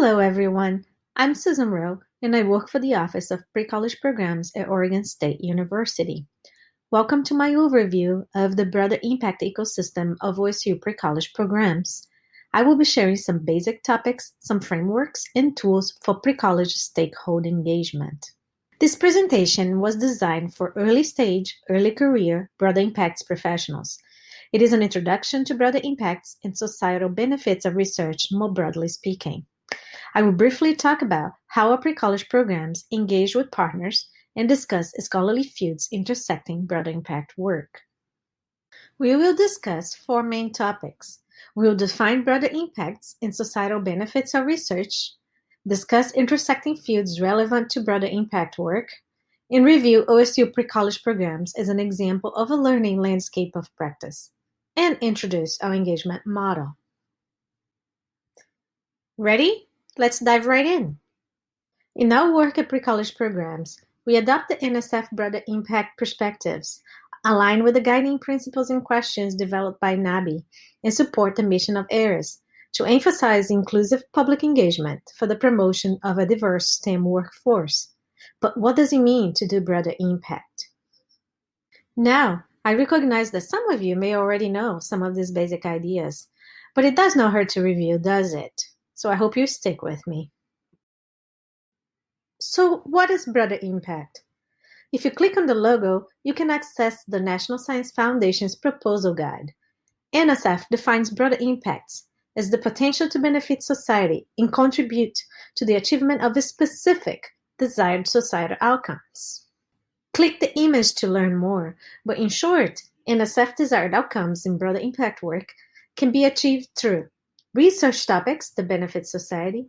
Hello, everyone. I'm Susan Rowe, and I work for the Office of Precollege Programs at Oregon State University. Welcome to my overview of the broader impact ecosystem of OSU Precollege Programs. I will be sharing some basic topics, some frameworks, and tools for precollege stakeholder engagement. This presentation was designed for early stage, early career, broader impacts professionals. It is an introduction to broader impacts and societal benefits of research, more broadly speaking. I will briefly talk about how our pre-college programs engage with partners and discuss scholarly fields intersecting broader impact work. We will discuss four main topics. We will define broader impacts and societal benefits of research, discuss intersecting fields relevant to broader impact work, and review OSU pre-college programs as an example of a learning landscape of practice, and introduce our engagement model. Ready? Let's dive right in. In our work at pre-college programs, we adopt the NSF broader impact perspectives, align with the guiding principles and questions developed by NABI, and support the mission of ARES to emphasize inclusive public engagement for the promotion of a diverse STEM workforce. But what does it mean to do broader impact? Now, I recognize that some of you may already know some of these basic ideas, but it does not hurt to review, does it? So I hope you stick with me. So what is broader impact? If you click on the logo, you can access the National Science Foundation's proposal guide. NSF defines broader impacts as the potential to benefit society and contribute to the achievement of a specific desired societal outcomes. Click the image to learn more, but in short, NSF desired outcomes in broader impact work can be achieved through research topics that benefit society,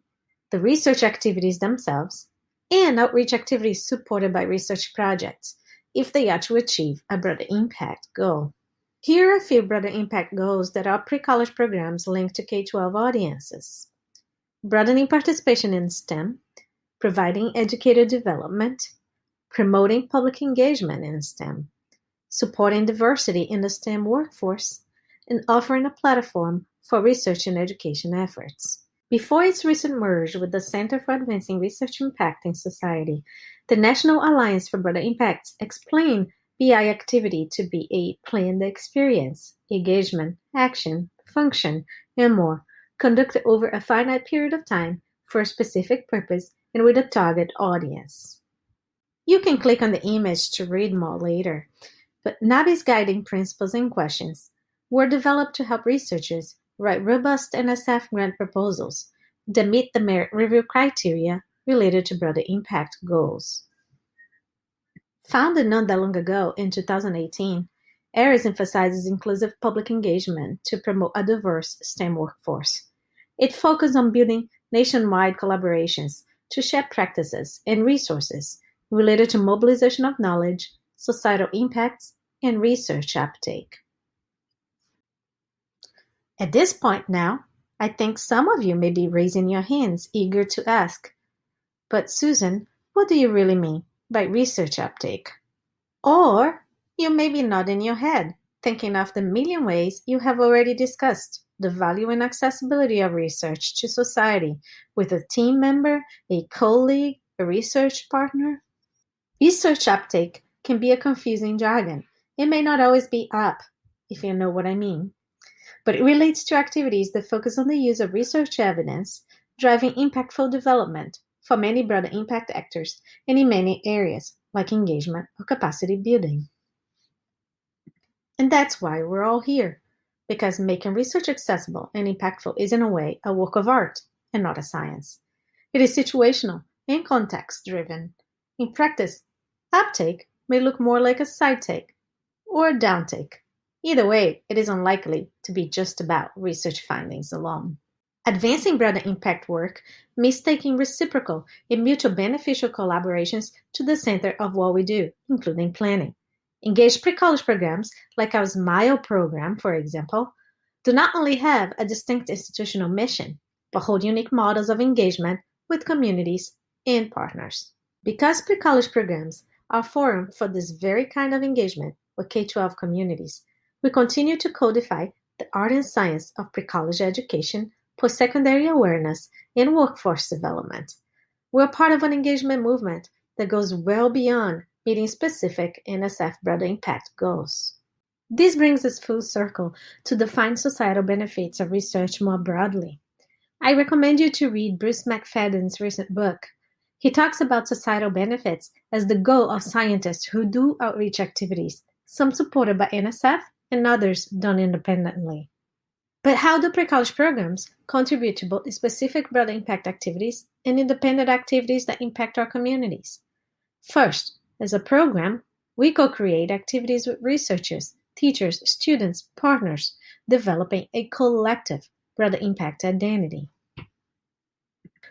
the research activities themselves, and outreach activities supported by research projects, if they are to achieve a broader impact goal. Here are a few broader impact goals that our pre-college programs link to K-12 audiences. Broadening participation in STEM, providing educator development, promoting public engagement in STEM, supporting diversity in the STEM workforce, and offering a platform for research and education efforts. Before its recent merge with the Center for Advancing Research Impact in Society, the National Alliance for Broader Impacts explained BI activity to be a planned experience, engagement, action, function, and more, conducted over a finite period of time for a specific purpose and with a target audience. You can click on the image to read more later, but NABI's guiding principles and questions were developed to help researchers write robust NSF grant proposals that meet the merit review criteria related to broader impact goals. Founded not that long ago, in 2018, ARES emphasizes inclusive public engagement to promote a diverse STEM workforce. It focused on building nationwide collaborations to share practices and resources related to mobilization of knowledge, societal impacts, and research uptake. At this point now, I think some of you may be raising your hands, eager to ask, but Susan, what do you really mean by research uptake? Or you may be nodding your head, thinking of the million ways you have already discussed the value and accessibility of research to society with a team member, a colleague, a research partner. Research uptake can be a confusing jargon. It may not always be up, if you know what I mean. But it relates to activities that focus on the use of research evidence, driving impactful development for many broader impact actors and in many areas, like engagement or capacity building. And that's why we're all here, because making research accessible and impactful is in a way a work of art and not a science. It is situational and context-driven. In practice, uptake may look more like a side take or a downtake. Either way, it is unlikely to be just about research findings alone. Advancing broader impact work means taking reciprocal and mutual beneficial collaborations to the center of what we do, including planning. Engaged pre-college programs, like our SMILE program, for example, do not only have a distinct institutional mission, but hold unique models of engagement with communities and partners. Because pre-college programs are a forum for this very kind of engagement with K-12 communities, we continue to codify the art and science of pre-college education post-secondary awareness, and workforce development. We're part of an engagement movement that goes well beyond meeting specific NSF broader impact goals. This brings us full circle to define societal benefits of research more broadly. I recommend you to read Bruce McFadden's recent book. He talks about societal benefits as the goal of scientists who do outreach activities, some supported by NSF and others done independently. But how do pre-college programs contribute to both specific broader impact activities and independent activities that impact our communities? First, as a program, we co-create activities with researchers, teachers, students, partners, developing a collective broader impact identity.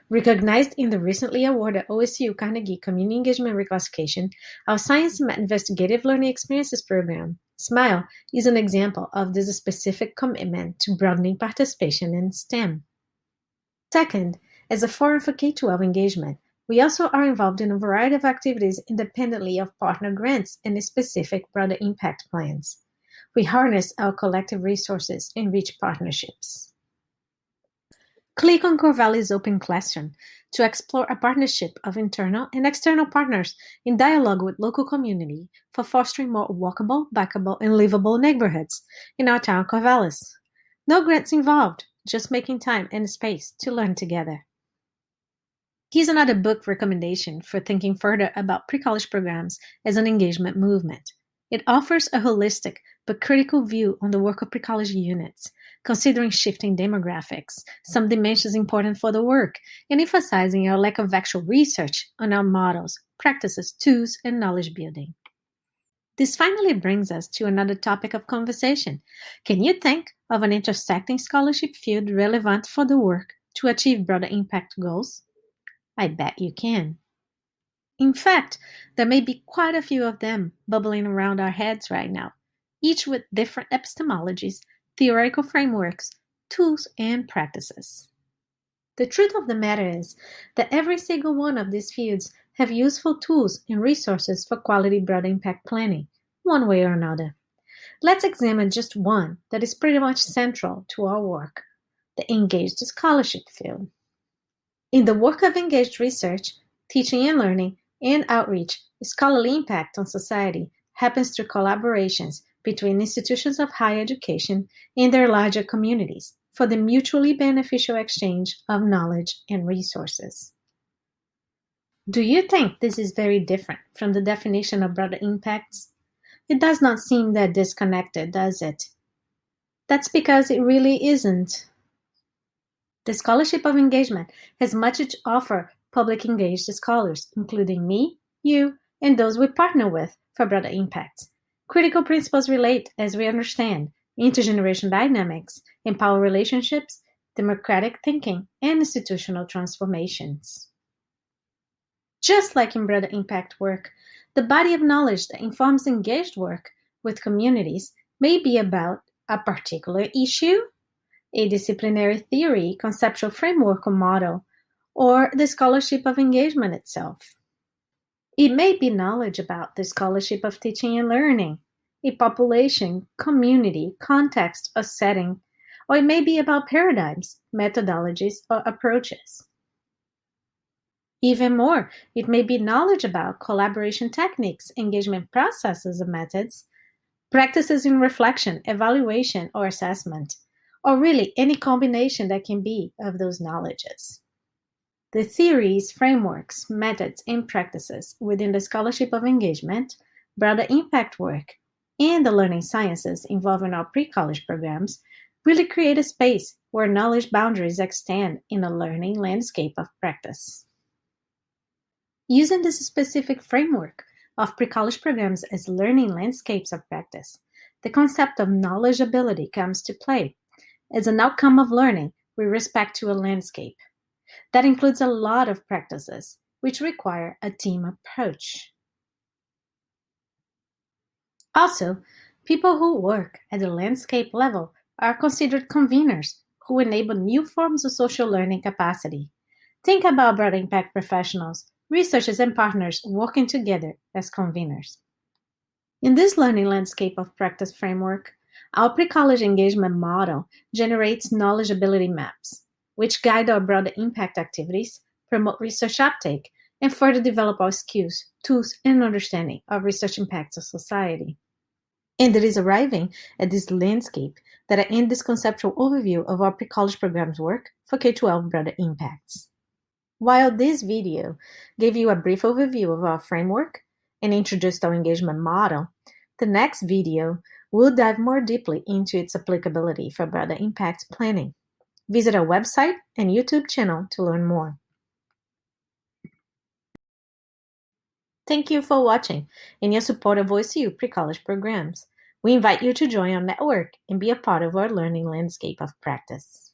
Recognized in the recently awarded OSU Carnegie Community Engagement Reclassification, our Science and Investigative Learning Experiences program, SMILE, is an example of this specific commitment to broadening participation in STEM. Second, as a forum for K-12 engagement, we also are involved in a variety of activities independently of partner grants and specific broader impact plans. We harness our collective resources and reach partnerships. Click on Corvallis Open Classroom to explore a partnership of internal and external partners in dialogue with local community for fostering more walkable, bikeable, and livable neighborhoods in our town Corvallis. No grants involved, just making time and space to learn together. Here's another book recommendation for thinking further about pre-college programs as an engagement movement. It offers a holistic but critical view on the work of pre-college units, considering shifting demographics, some dimensions important for the work, and emphasizing our lack of actual research on our models, practices, tools, and knowledge building. This finally brings us to another topic of conversation. Can you think of an intersecting scholarship field relevant for the work to achieve broader impact goals? I bet you can. In fact, there may be quite a few of them bubbling around our heads right now, each with different epistemologies, theoretical frameworks, tools, and practices. The truth of the matter is that every single one of these fields have useful tools and resources for quality broad impact planning, one way or another. Let's examine just one that is pretty much central to our work, the engaged scholarship field. In the work of engaged research, teaching and learning, and outreach, scholarly impact on society happens through collaborations between institutions of higher education and their larger communities for the mutually beneficial exchange of knowledge and resources. Do you think this is very different from the definition of broader impacts? It does not seem that disconnected, does it? That's because it really isn't. The scholarship of engagement has much to offer public engaged scholars, including me, you, and those we partner with for broader impacts. Critical principles relate, as we understand, intergenerational dynamics, and power relationships, democratic thinking, and institutional transformations. Just like in broader impact work, the body of knowledge that informs engaged work with communities may be about a particular issue, a disciplinary theory, conceptual framework or model, or the scholarship of engagement itself. It may be knowledge about the scholarship of teaching and learning, a population, community, context, or setting, or it may be about paradigms, methodologies, or approaches. Even more, it may be knowledge about collaboration techniques, engagement processes or methods, practices in reflection, evaluation, or assessment, or really any combination that can be of those knowledges. The theories, frameworks, methods, and practices within the scholarship of engagement, broader impact work, and the learning sciences involving our pre-college programs really create a space where knowledge boundaries extend in a learning landscape of practice. Using this specific framework of pre-college programs as learning landscapes of practice, the concept of knowledgeability comes to play as an outcome of learning with respect to a landscape. That includes a lot of practices, which require a team approach. Also, people who work at the landscape level are considered conveners who enable new forms of social learning capacity. Think about broad impact professionals, researchers, and partners working together as conveners. In this learning landscape of practice framework, our pre-college engagement model generates knowledgeability maps. which guide our broader impact activities, promote research uptake, and further develop our skills, tools, and understanding of research impacts of society. And it is arriving at this landscape that I end this conceptual overview of our pre-college programs work for K-12 broader impacts. While this video gave you a brief overview of our framework and introduced our engagement model, the next video will dive more deeply into its applicability for broader impact planning. Visit our website and YouTube channel to learn more. Thank you for watching and your support of OSU Precollege Programs. We invite you to join our network and be a part of our learning landscape of practice.